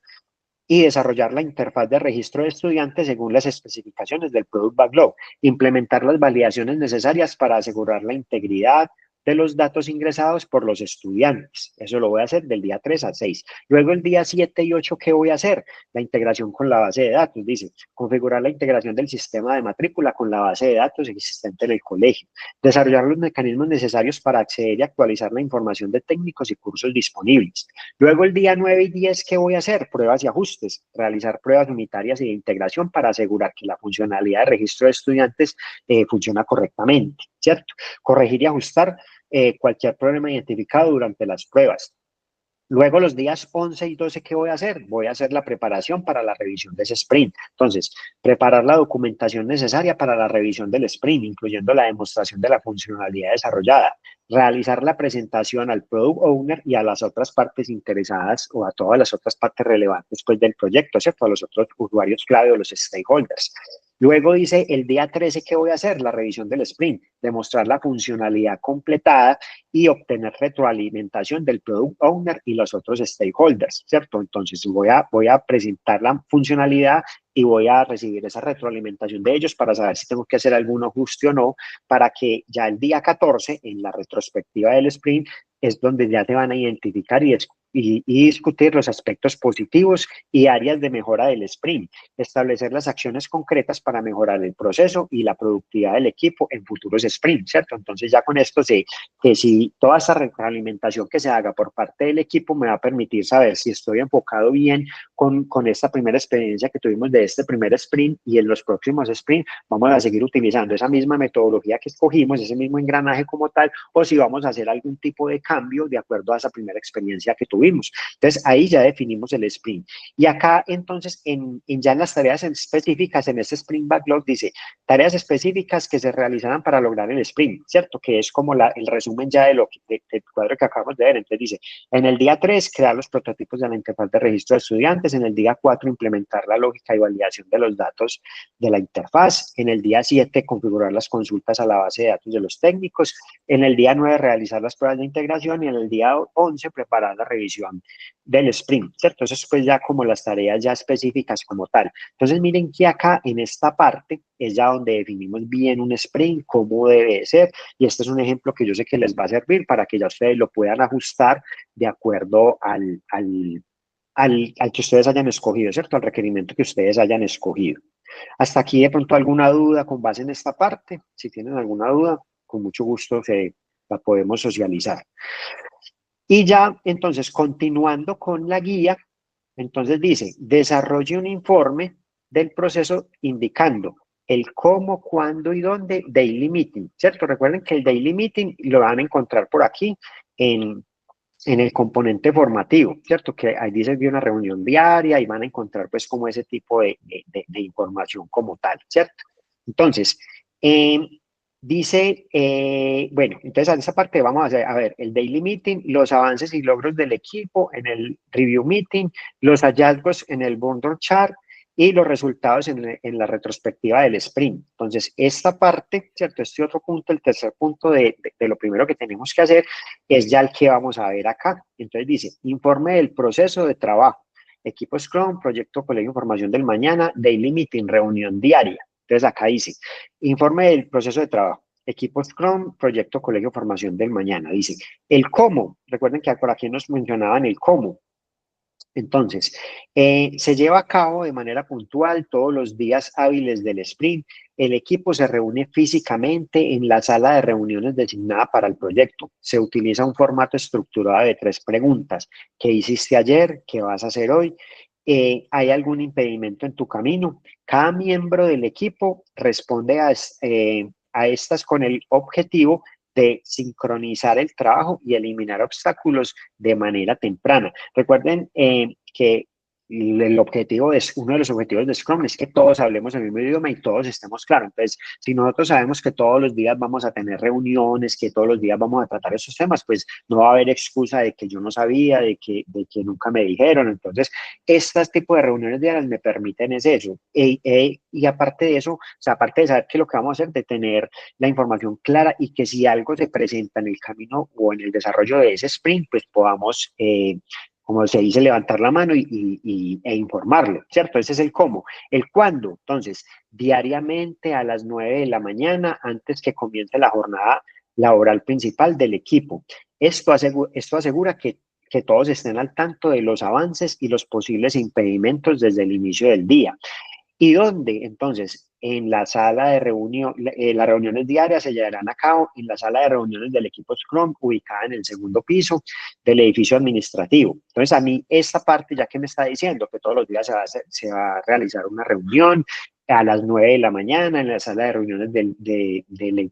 y desarrollar la interfaz de registro de estudiantes según las especificaciones del Product Backlog, implementar las validaciones necesarias para asegurar la integridad de los datos ingresados por los estudiantes. Eso lo voy a hacer del día 3 al 6. Luego el día 7 y 8, ¿qué voy a hacer? La integración con la base de datos. Dice, configurar la integración del sistema de matrícula con la base de datos existente en el colegio. Desarrollar los mecanismos necesarios para acceder y actualizar la información de técnicos y cursos disponibles. Luego el día 9 y 10, ¿qué voy a hacer? Pruebas y ajustes. Realizar pruebas unitarias y de integración para asegurar que la funcionalidad de registro de estudiantes funciona correctamente, ¿cierto? Corregir y ajustar cualquier problema identificado durante las pruebas. Luego, los días 11 y 12, ¿qué voy a hacer? Voy a hacer la preparación para la revisión de ese sprint. Entonces, preparar la documentación necesaria para la revisión del sprint, incluyendo la demostración de la funcionalidad desarrollada. Realizar la presentación al Product Owner y a las otras partes interesadas o a todas las otras partes relevantes pues, del proyecto, ¿cierto? A los otros usuarios clave o los stakeholders. Luego dice, el día 13, ¿qué voy a hacer? La revisión del sprint, demostrar la funcionalidad completada y obtener retroalimentación del Product Owner y los otros stakeholders, ¿cierto? Entonces voy a presentar la funcionalidad y voy a recibir esa retroalimentación de ellos para saber si tengo que hacer algún ajuste o no, para que ya el día 14, en la retrospectiva del sprint, es donde ya te van a identificar y discutir los aspectos positivos y áreas de mejora del sprint, establecer las acciones concretas para mejorar el proceso y la productividad del equipo en futuros sprints, ¿cierto? Entonces ya con esto sé que si toda esa retroalimentación que se haga por parte del equipo me va a permitir saber si estoy enfocado bien con esta primera experiencia que tuvimos de este primer sprint y en los próximos sprints vamos a seguir utilizando esa misma metodología que escogimos, ese mismo engranaje como tal, o si vamos a hacer algún tipo de cambio de acuerdo a esa primera experiencia que tuvimos. Entonces ahí ya definimos el sprint. Y acá entonces ya en las tareas específicas, en este sprint backlog dice tareas específicas que se realizarán para lograr el sprint, ¿cierto? Que es como el resumen ya del cuadro que acabamos de ver. Entonces dice, en el día 3, crear los prototipos de la interfaz de registro de estudiantes. En el día 4, implementar la lógica y validación de los datos de la interfaz. En el día 7, configurar las consultas a la base de datos de los técnicos. En el día 9, realizar las pruebas de integración. Y en el día 11, preparar la revisión del sprint, ¿cierto? Eso es pues ya como las tareas ya específicas como tal. Entonces miren que acá en esta parte es ya donde definimos bien un sprint, cómo debe ser, y este es un ejemplo que yo sé que les va a servir para que ya ustedes lo puedan ajustar de acuerdo al que ustedes hayan escogido, ¿cierto? Al requerimiento que ustedes hayan escogido. Hasta aquí de pronto alguna duda con base en esta parte. Si tienen alguna duda, con mucho gusto la podemos socializar. Y ya, entonces, continuando con la guía, entonces dice, desarrolle un informe del proceso indicando el cómo, cuándo y dónde daily meeting, ¿cierto? Recuerden que el daily meeting lo van a encontrar por aquí en el componente formativo, ¿cierto? Que ahí dice que una reunión diaria y van a encontrar pues como ese tipo de información como tal, ¿cierto? Entonces, eh, dice, bueno, entonces a esa parte vamos a hacer, a ver, el daily meeting, los avances y logros del equipo en el review meeting, los hallazgos en el bundle chart y los resultados en la retrospectiva del sprint. Entonces, esta parte, ¿cierto? Este otro punto, el tercer punto de lo primero que tenemos que hacer es ya el que vamos a ver acá. Entonces dice, informe del proceso de trabajo, equipo Scrum, proyecto Colegio Información del Mañana, daily meeting, reunión diaria. Entonces acá dice, informe del proceso de trabajo, equipo Scrum, proyecto Colegio Formación del Mañana. Dice, el cómo, recuerden que por aquí nos mencionaban el cómo. Entonces, se lleva a cabo de manera puntual todos los días hábiles del sprint. El equipo se reúne físicamente en la sala de reuniones designada para el proyecto. Se utiliza un formato estructurado de 3 preguntas. ¿Qué hiciste ayer? ¿Qué vas a hacer hoy? ¿Hay algún impedimento en tu camino? Cada miembro del equipo responde a estas con el objetivo de sincronizar el trabajo y eliminar obstáculos de manera temprana. Recuerden que el objetivo es, uno de los objetivos de Scrum es que todos hablemos el mismo idioma y todos estemos claros. Entonces, si nosotros sabemos que todos los días vamos a tener reuniones, que todos los días vamos a tratar esos temas, pues no va a haber excusa de que yo no sabía, de que nunca me dijeron. Entonces, este tipo de reuniones diarias me permiten es eso. Y aparte de eso, o sea, aparte de saber que lo que vamos a hacer, de tener la información clara y que si algo se presenta en el camino o en el desarrollo de ese sprint, pues podamos como se dice, levantar la mano e informarlo, ¿cierto? Ese es el cómo. El cuándo, entonces, diariamente a las 9 de la mañana, antes que comience la jornada laboral principal del equipo. Esto asegura que todos estén al tanto de los avances y los posibles impedimentos desde el inicio del día. ¿Y dónde? Entonces, en la sala de reunión, las reuniones diarias se llevarán a cabo en la sala de reuniones del equipo Scrum, ubicada en el segundo piso del edificio administrativo. Entonces, a mí esta parte, ya que me está diciendo que todos los días se va a realizar una reunión a las 9 de la mañana en la sala de reuniones del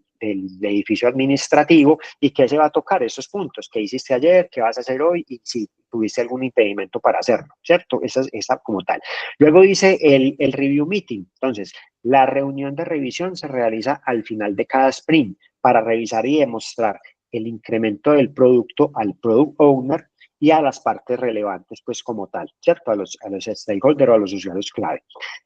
edificio administrativo, y qué se va a tocar, esos puntos, qué hiciste ayer, qué vas a hacer hoy y si tuviste algún impedimento para hacerlo, ¿cierto? Esa como tal. Luego dice el review meeting. Entonces, la reunión de revisión se realiza al final de cada sprint para revisar y demostrar el incremento del producto al product owner y a las partes relevantes, pues como tal, ¿cierto? A los stakeholders o a los usuarios clave.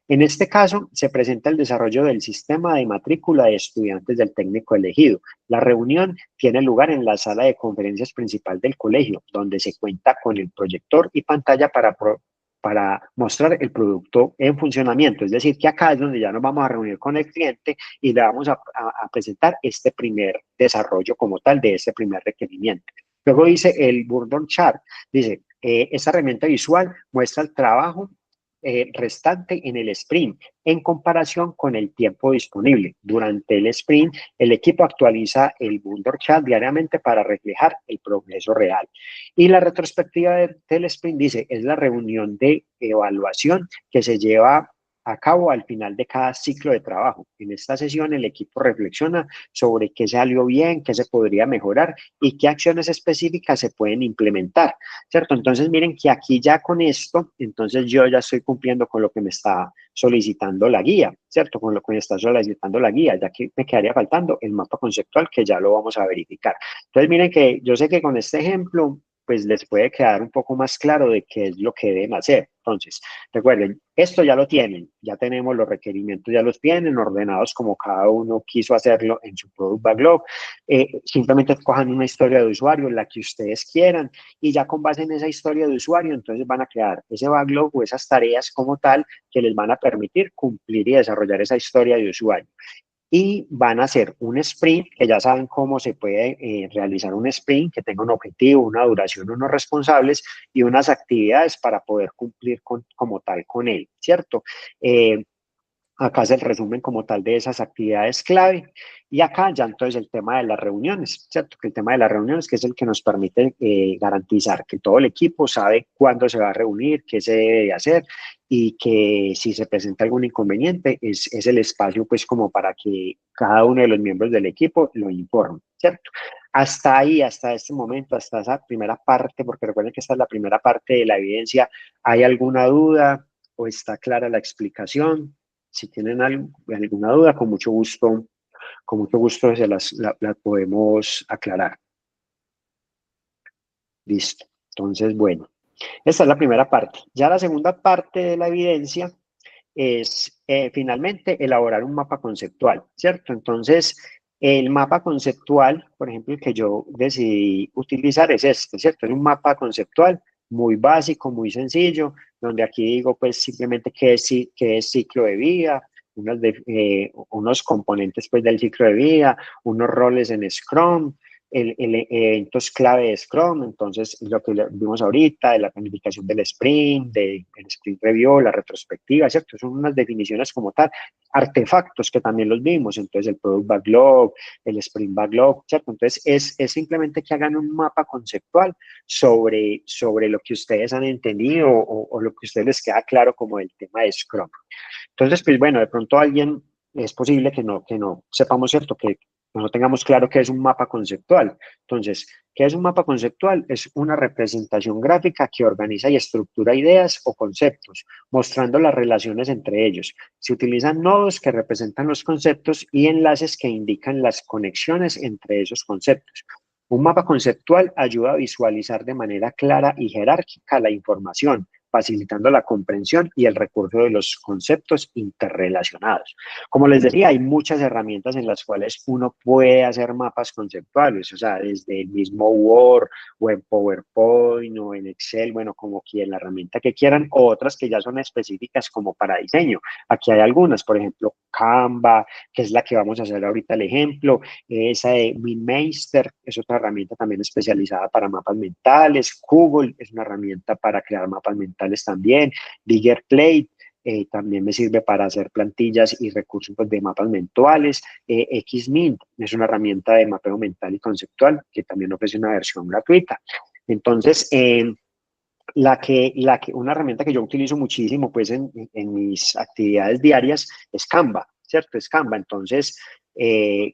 En este caso, se presenta el desarrollo del sistema de matrícula de estudiantes del técnico elegido. La reunión tiene lugar en la sala de conferencias principal del colegio, donde se cuenta con el proyector y pantalla para mostrar el producto en funcionamiento. Es decir, que acá es donde ya nos vamos a reunir con el cliente y le vamos a presentar este primer desarrollo como tal de este primer requerimiento. Luego dice el Burn Chart, dice, esta herramienta visual muestra el trabajo restante en el sprint en comparación con el tiempo disponible. Durante el sprint, el equipo actualiza el Burn Chart diariamente para reflejar el progreso real. Y la retrospectiva del sprint dice, es la reunión de evaluación que se lleva a cabo al final de cada ciclo de trabajo. En esta sesión el equipo reflexiona sobre qué salió bien, qué se podría mejorar y qué acciones específicas se pueden implementar, ¿cierto? Entonces miren que aquí ya con esto, entonces yo ya estoy cumpliendo con lo que me está solicitando la guía, ¿cierto? Con lo que me está solicitando la guía, ya que me quedaría faltando el mapa conceptual que ya lo vamos a verificar. Entonces miren que yo sé que con este ejemplo pues les puede quedar un poco más claro de qué es lo que deben hacer. Entonces, recuerden, esto ya lo tienen, ya tenemos los requerimientos, ya los tienen ordenados como cada uno quiso hacerlo en su Product Backlog. Simplemente cojan una historia de usuario, la que ustedes quieran, y ya con base en esa historia de usuario, entonces van a crear ese backlog o esas tareas como tal que les van a permitir cumplir y desarrollar esa historia de usuario. Y van a hacer un sprint, que ya saben cómo se puede realizar un sprint, que tenga un objetivo, una duración, unos responsables y unas actividades para poder cumplir como tal con él, ¿cierto? Acá es el resumen como tal de esas actividades clave. Y acá ya entonces el tema de las reuniones, ¿cierto? Que el tema de las reuniones, que es el que nos permite garantizar que todo el equipo sabe cuándo se va a reunir, qué se debe hacer, y que si se presenta algún inconveniente es el espacio pues como para que cada uno de los miembros del equipo lo informe, ¿cierto? Hasta ahí, hasta este momento, hasta esa primera parte, porque recuerden que esta es la primera parte de la evidencia, ¿hay alguna duda o está clara la explicación? Si tienen alguna duda, con mucho gusto la podemos aclarar. Listo. Entonces, bueno, esta es la primera parte. Ya la segunda parte de la evidencia es finalmente elaborar un mapa conceptual, ¿cierto? Entonces, el mapa conceptual, por ejemplo, el que yo decidí utilizar es este, ¿cierto? Es un mapa conceptual muy básico, muy sencillo, donde aquí digo pues simplemente qué es ciclo de vida, unos componentes pues del ciclo de vida, unos roles en Scrum, el eventos clave de Scrum, entonces lo que vimos ahorita, de la planificación del sprint, del sprint review, la retrospectiva, ¿cierto? Son unas definiciones como tal, artefactos que también los vimos, entonces el product backlog, el sprint backlog, ¿cierto? Entonces es simplemente que hagan un mapa conceptual sobre lo que ustedes han entendido o lo que a ustedes les queda claro como el tema de Scrum. Entonces, pues bueno, de pronto alguien, es posible que no sepamos, ¿cierto? Que no tengamos claro qué es un mapa conceptual. Entonces, ¿qué es un mapa conceptual? Es una representación gráfica que organiza y estructura ideas o conceptos, mostrando las relaciones entre ellos. Se utilizan nodos que representan los conceptos y enlaces que indican las conexiones entre esos conceptos. Un mapa conceptual ayuda a visualizar de manera clara y jerárquica la información facilitando la comprensión y el recurso de los conceptos interrelacionados. Como les decía, hay muchas herramientas en las cuales uno puede hacer mapas conceptuales, o sea, desde el mismo Word o en PowerPoint o en Excel, bueno, como quieran, la herramienta que quieran, o otras que ya son específicas como para diseño. Aquí hay algunas, por ejemplo, Canva, que es la que vamos a hacer ahorita el ejemplo, esa de MinMeister, es otra herramienta también especializada para mapas mentales. Google es una herramienta para crear mapas mentales también. Diggerplate también me sirve para hacer plantillas y recursos pues, de mapas mensuales. Xmint es una herramienta de mapeo mental y conceptual que también ofrece una versión gratuita. Entonces, una herramienta que yo utilizo muchísimo pues en mis actividades diarias es Canva, ¿cierto? Es Canva. Entonces,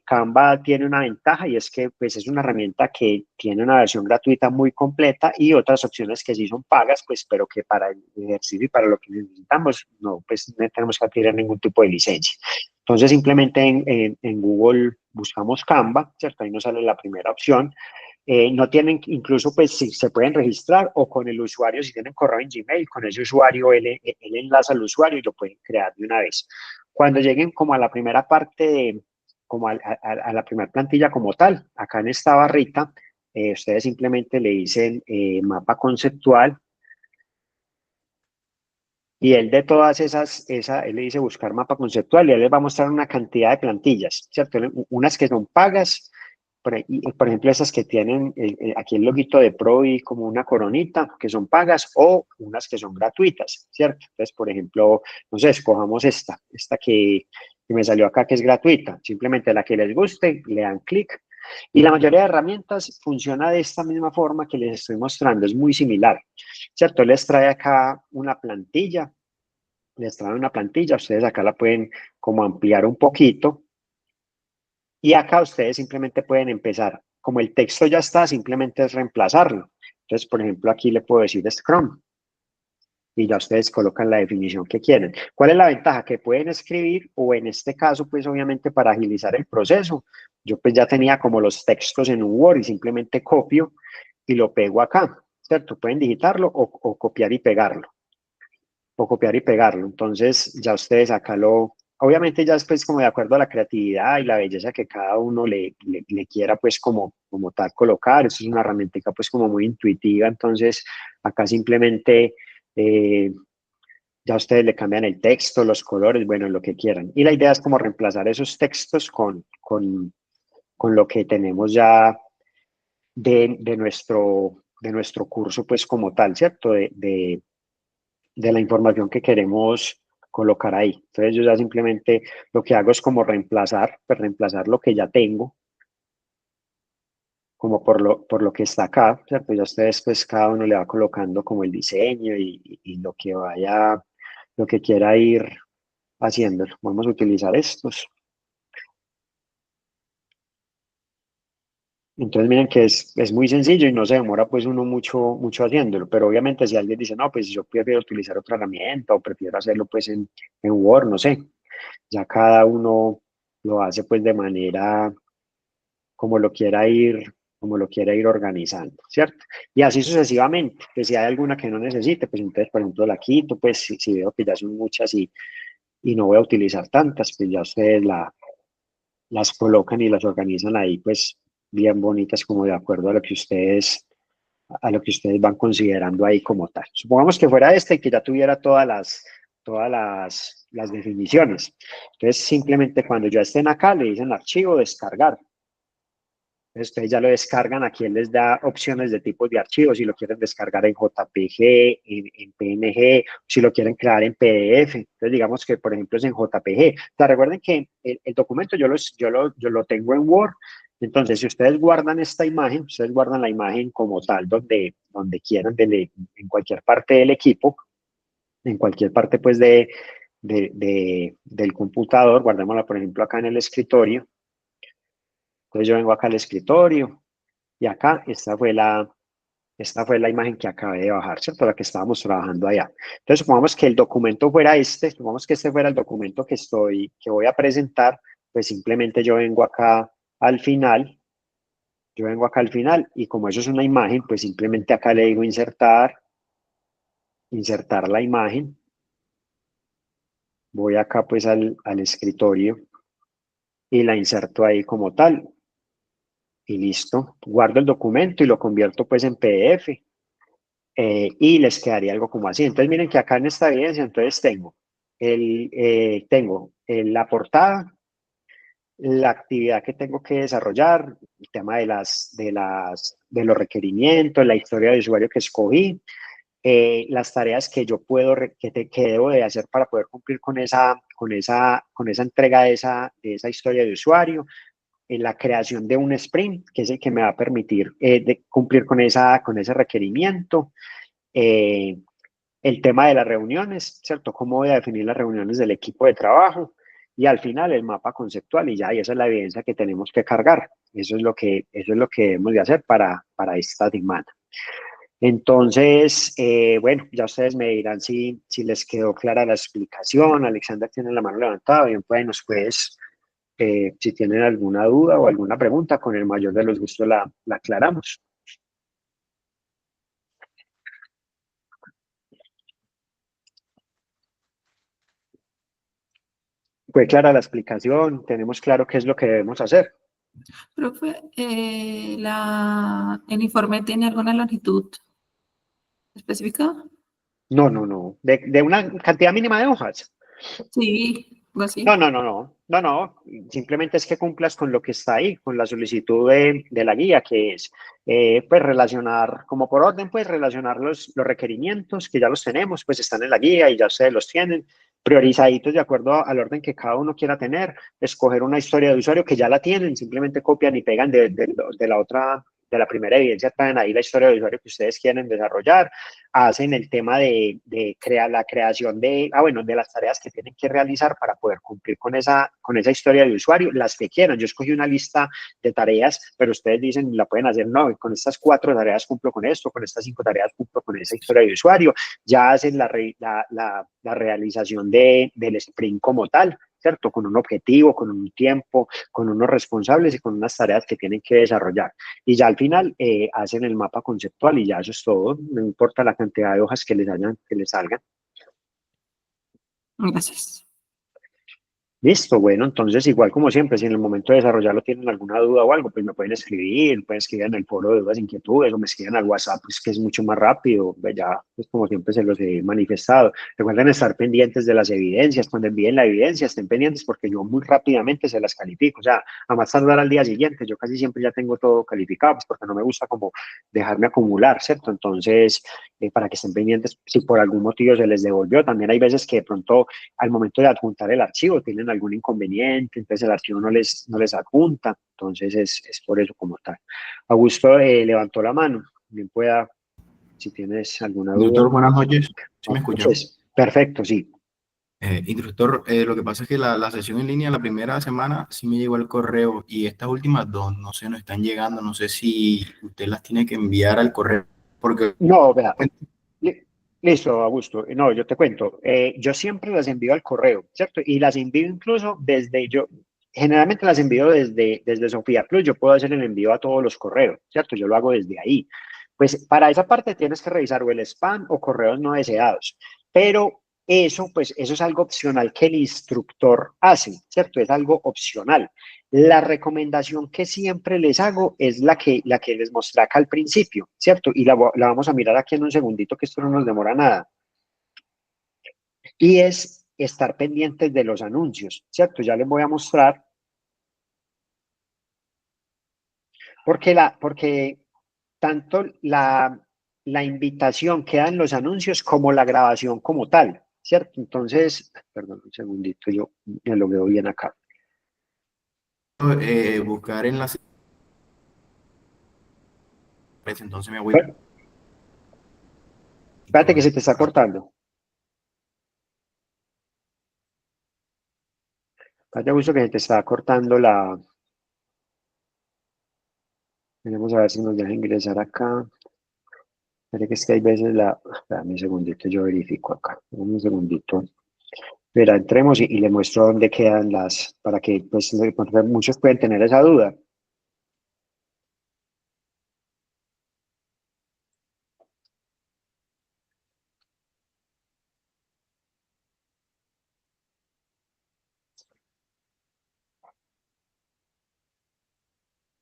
Canva tiene una ventaja y es que pues es una herramienta que tiene una versión gratuita muy completa y otras opciones que sí son pagas, pues pero que para el ejercicio y para lo que necesitamos no, pues no tenemos que adquirir ningún tipo de licencia. Entonces, simplemente en Google buscamos Canva, ¿cierto? Ahí nos sale la primera opción. No tienen, incluso pues si se pueden registrar o con el usuario, si tienen correo en Gmail, con ese usuario él enlaza al usuario y lo pueden crear de una vez. Cuando lleguen como a la primera parte, como a la primera plantilla como tal, acá en esta barrita, ustedes simplemente le dicen mapa conceptual y él de todas él le dice buscar mapa conceptual y él les va a mostrar una cantidad de plantillas, ¿cierto? Unas que son pagas, por ejemplo, esas que tienen aquí el loguito de Pro y como una coronita, que son pagas, o unas que son gratuitas, ¿cierto? Entonces, por ejemplo, no sé, escojamos esta que me salió acá, que es gratuita. Simplemente la que les guste, le dan clic. Y la mayoría de herramientas funciona de esta misma forma que les estoy mostrando, es muy similar, ¿cierto? Les trae acá una plantilla, ustedes acá la pueden como ampliar un poquito, y acá ustedes simplemente pueden empezar. Como el texto ya está, simplemente es reemplazarlo. Entonces, por ejemplo, aquí le puedo decir Scrum y ya ustedes colocan la definición que quieren. ¿Cuál es la ventaja? Que pueden escribir o en este caso, pues obviamente para agilizar el proceso, yo pues ya tenía como los textos en un Word y simplemente copio y lo pego acá, ¿cierto? Pueden digitarlo o copiar y pegarlo. O copiar y pegarlo. Entonces, ya ustedes acá obviamente ya después como de acuerdo a la creatividad y la belleza que cada uno le quiera pues como tal colocar, esto es una herramienta pues como muy intuitiva, entonces acá simplemente ya ustedes le cambian el texto, los colores, bueno, lo que quieran. Y la idea es como reemplazar esos textos con lo que tenemos ya de nuestro curso pues como tal, ¿cierto? De la información que queremos colocar ahí. Entonces yo ya simplemente lo que hago es como reemplazar, pues reemplazar lo que ya tengo, como por lo que está acá, ¿cierto? Ya ustedes pues cada uno le va colocando como el diseño y lo que vaya, lo que quiera ir haciéndolo. Vamos a utilizar estos. Entonces miren que es muy sencillo y no se demora pues uno mucho haciéndolo, pero obviamente si alguien dice, no, pues yo prefiero utilizar otra herramienta o prefiero hacerlo pues en Word, no sé, ya cada uno lo hace pues de manera como lo quiera ir, como lo quiera ir organizando, ¿cierto? Y así sucesivamente, que si hay alguna que no necesite, pues entonces, por ejemplo, la quito, pues si veo que ya son muchas y no voy a utilizar tantas, pues ya ustedes las colocan y las organizan ahí, pues bien bonitas, como de acuerdo a lo que ustedes van considerando ahí como tal. Supongamos que fuera este y que ya tuviera todas las definiciones. Entonces, simplemente cuando ya estén acá, le dicen archivo, descargar. Ustedes ya lo descargan, aquí él les da opciones de tipos de archivos, si lo quieren descargar en JPG, en PNG, si lo quieren crear en PDF. Entonces, digamos que, por ejemplo, es en JPG. O sea, recuerden que el documento yo lo tengo en Word. Entonces, si ustedes guardan esta imagen, ustedes guardan la imagen como tal, donde quieran, en cualquier parte del equipo, en cualquier parte, pues, del computador, guardémosla, por ejemplo, acá en el escritorio. Entonces, yo vengo acá al escritorio, y acá esta fue la imagen que acabé de bajar, ¿cierto? La que estábamos trabajando allá. Entonces, supongamos que el documento fuera supongamos que este fuera el documento que voy a presentar, pues simplemente yo vengo acá al final y como eso es una imagen, pues simplemente acá le digo insertar insertar la imagen. Voy acá pues al escritorio y la inserto ahí como tal. Y listo. Guardo el documento y lo convierto pues en PDF. Y les quedaría algo como así. Entonces miren que acá en esta evidencia, entonces la portada, la actividad que tengo que desarrollar, el tema de los requerimientos, la historia de usuario que escogí, las tareas que yo que debo de hacer para poder cumplir con esa entrega de esa historia de usuario, en la creación de un sprint, que es el que me va a permitir de cumplir con ese requerimiento. Eh, el tema de las reuniones, ¿cierto? ¿Cómo voy a definir las reuniones del equipo de trabajo? Y al final el mapa conceptual y ya, y esa es la evidencia que tenemos que cargar. Eso es lo que debemos de hacer para esta semana. Entonces, bueno, ya ustedes me dirán si les quedó clara la explicación. Alexander tiene la mano levantada, bien, pues nos puedes, si tienen alguna duda o alguna pregunta, con el mayor de los gustos la aclaramos. Fue clara la explicación, tenemos claro qué es lo que debemos hacer. Profe, ¿el informe tiene alguna longitud específica? No, no, no. De una cantidad mínima de hojas. Sí, algo así. No. Simplemente es que cumplas con lo que está ahí, con la solicitud de la guía, que es, pues, relacionar, como por orden, pues, relacionar los requerimientos que ya los tenemos, pues, están en la guía y ya ustedes los tienen, priorizaditos de acuerdo al orden que cada uno quiera tener, escoger una historia de usuario que ya la tienen, simplemente copian y pegan de la otra, de la primera evidencia, traen ahí la historia de usuario que ustedes quieren desarrollar, hacen el tema de crear la creación de las tareas que tienen que realizar para poder cumplir con esa historia de usuario, las que quieran. Yo escogí una lista de tareas, pero ustedes dicen, la pueden hacer, no, con estas 4 tareas cumplo con esto, con estas 5 tareas cumplo con esa historia de usuario. Ya hacen la realización del sprint como tal, ¿cierto? Con un objetivo, con un tiempo, con unos responsables y con unas tareas que tienen que desarrollar. Y ya al final hacen el mapa conceptual y ya eso es todo. No importa la cantidad de hojas que les salgan. Gracias. Listo, bueno, entonces igual como siempre, si en el momento de desarrollarlo tienen alguna duda o algo, pues me pueden escribir en el foro de dudas, inquietudes o me escriben al WhatsApp, pues que es mucho más rápido, pues ya, pues como siempre se los he manifestado. Recuerden estar pendientes de las evidencias, cuando envíen la evidencia estén pendientes porque yo muy rápidamente se las califico, o sea, a más tardar al día siguiente, yo casi siempre ya tengo todo calificado, pues porque no me gusta como dejarme acumular, ¿cierto? Entonces, para que estén pendientes si por algún motivo se les devolvió, también hay veces que de pronto al momento de adjuntar el archivo tienen algún inconveniente, entonces el archivo no les adjunta, entonces es por eso como tal. Augusto levantó la mano, bien pueda, si tienes alguna duda. Instructor, buenas noches. ¿Sí me Buenas escuchan? noches. Perfecto, sí. Instructor, lo que pasa es que la sesión en línea la primera semana sí me llegó el correo y estas últimas dos, no sé, no están llegando. No sé si usted las tiene que enviar al correo porque No, vea, listo, Augusto. No, yo te cuento. Yo siempre las envío al correo, ¿cierto? Y las envío incluso generalmente las envío desde Sofía Plus. Yo puedo hacer el envío a todos los correos, ¿cierto? Yo lo hago desde ahí. Pues para esa parte tienes que revisar o el spam o correos no deseados. Pero pues eso es algo opcional que el instructor hace, ¿cierto? Es algo opcional. La recomendación que siempre les hago es la que les mostré acá al principio, ¿cierto? Y la vamos a mirar aquí en un segundito, que esto no nos demora nada. Y es estar pendientes de los anuncios, ¿cierto? Ya les voy a mostrar, porque tanto la invitación queda en los anuncios como la grabación como tal, ¿cierto? Entonces, perdón, un segundito, yo me lo veo bien acá. buscar en la pues entonces me voy. Espérate que se te está cortando. Vaya gusto que se te está cortando la... Vamos a ver si nos deja ingresar acá. Espera que es que hay veces Espérame un segundito, yo verifico acá. Un segundito. Verá, entremos y le muestro dónde quedan para que pues porque muchos pueden tener esa duda.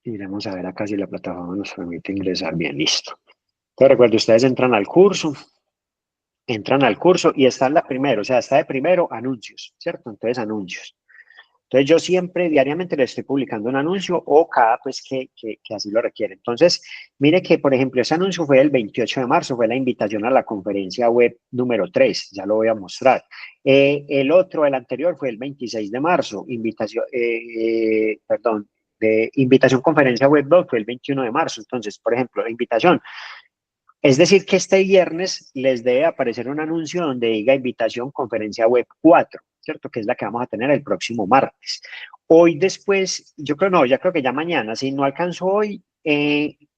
Iremos a ver acá si la plataforma nos permite ingresar bien, listo. Entonces, recuerden, ustedes entran al curso y está en la primera, o sea, está de primero anuncios, ¿cierto? Entonces, anuncios. Entonces, yo siempre, diariamente, le estoy publicando un anuncio o cada, pues, que así lo requiere. Entonces, mire que, por ejemplo, ese anuncio fue el 28 de marzo, fue la invitación a la conferencia web número 3, ya lo voy a mostrar. El otro, el anterior, fue el 26 de marzo, de invitación conferencia web 2 fue el 21 de marzo. Entonces, por ejemplo, la invitación. Es decir, que este viernes les debe aparecer un anuncio donde diga invitación conferencia web 4, ¿cierto? Que es la que vamos a tener el próximo martes. Hoy después, yo creo no, ya creo que ya mañana, si no alcanzo hoy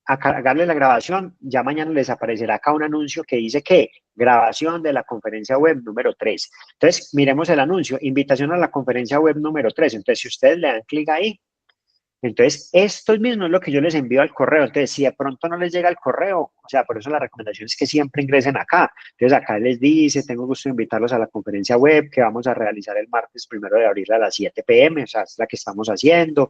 a cargarle la grabación, ya mañana les aparecerá acá un anuncio que dice que grabación de la conferencia web número 3. Entonces, miremos el anuncio, invitación a la conferencia web número 3. Entonces, si ustedes le dan clic ahí, entonces, esto mismo es lo que yo les envío al correo. Entonces, si de pronto no les llega el correo, o sea, por eso la recomendación es que siempre ingresen acá. Entonces, acá les dice, tengo gusto de invitarlos a la conferencia web que vamos a realizar el martes 1 de abril a las 7 p.m., o sea, es la que estamos haciendo.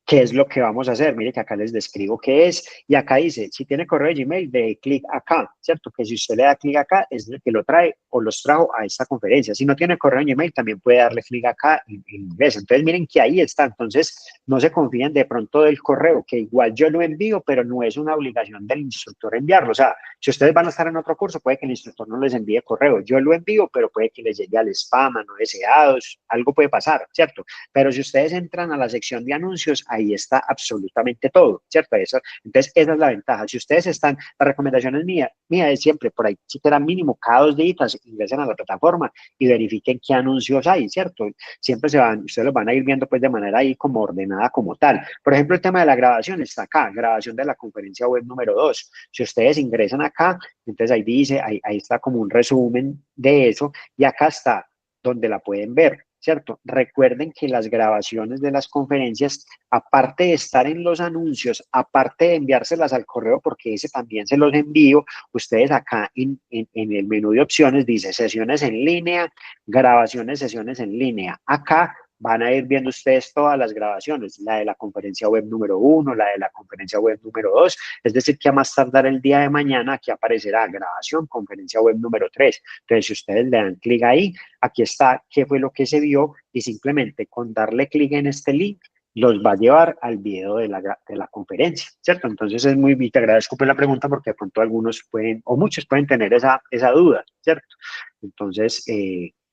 ¿Qué es lo que vamos a hacer? Mire que acá les describo qué es, y acá dice, si tiene correo de Gmail, de clic acá, ¿cierto? Que si usted le da clic acá, es el que lo trae o los trajo a esta conferencia. Si no tiene correo de Gmail, también puede darle clic acá en inglés. Entonces, miren que ahí está. Entonces, no se confíen de pronto del correo, que igual yo lo envío, pero no es una obligación del instructor enviarlo. O sea, si ustedes van a estar en otro curso, puede que el instructor no les envíe correo. Yo lo envío, pero puede que les llegue al spam, a no deseados, algo puede pasar, ¿cierto? Pero si ustedes entran a la sección de anuncios, ahí está absolutamente todo, ¿cierto? Entonces, esa es la ventaja. Si ustedes están, la recomendación es mía es siempre por ahí, si queda mínimo cada 2 días, ingresen a la plataforma y verifiquen qué anuncios hay, ¿cierto? Siempre ustedes los van a ir viendo pues de manera ahí como ordenada como tal. Por ejemplo, el tema de la grabación está acá, grabación de la conferencia web número 2. Si ustedes ingresan acá, entonces ahí dice, ahí está como un resumen de eso, y acá está donde la pueden ver, ¿cierto? Recuerden que las grabaciones de las conferencias, aparte de estar en los anuncios, aparte de enviárselas al correo, porque ese también se los envío, ustedes acá en el menú de opciones dice sesiones en línea, grabaciones, sesiones en línea. Acá van a ir viendo ustedes todas las grabaciones, la de la conferencia web número 1, la de la conferencia web número 2, es decir, que a más tardar el día de mañana aquí aparecerá grabación, conferencia web número 3. Entonces, si ustedes le dan clic ahí, aquí está qué fue lo que se vio, y simplemente con darle clic en este link los va a llevar al video de la conferencia, ¿cierto? Entonces es muy, y te agradezco por la pregunta porque de pronto algunos pueden, o muchos pueden tener esa duda, ¿cierto? Entonces,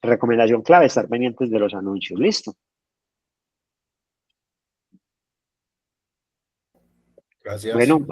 recomendación clave, estar pendientes de los anuncios, ¿listo? Gracias. Bueno,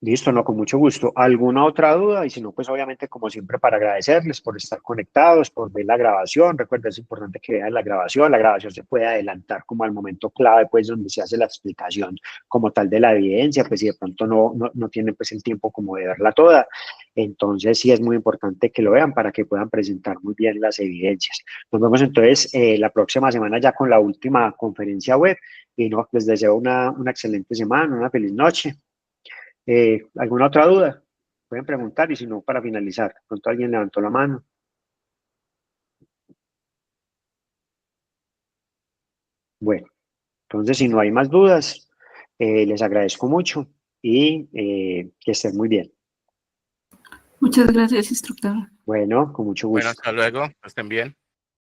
listo, no, con mucho gusto. ¿Alguna otra duda? Y si no, pues obviamente, como siempre, para agradecerles por estar conectados, por ver la grabación. Recuerden, es importante que vean la grabación se puede adelantar como al momento clave, pues, donde se hace la explicación como tal de la evidencia, pues, si de pronto no tienen, pues, el tiempo como de verla toda. Entonces, sí es muy importante que lo vean para que puedan presentar muy bien las evidencias. Nos vemos entonces la próxima semana ya con la última conferencia web, y no, les deseo una excelente semana, una feliz noche. ¿Alguna otra duda? Pueden preguntar, y si no, para finalizar. De pronto alguien levantó la mano. Bueno, entonces si no hay más dudas, les agradezco mucho y que estén muy bien. Muchas gracias, instructor. Bueno, con mucho Bueno, gusto. hasta luego, que estén bien.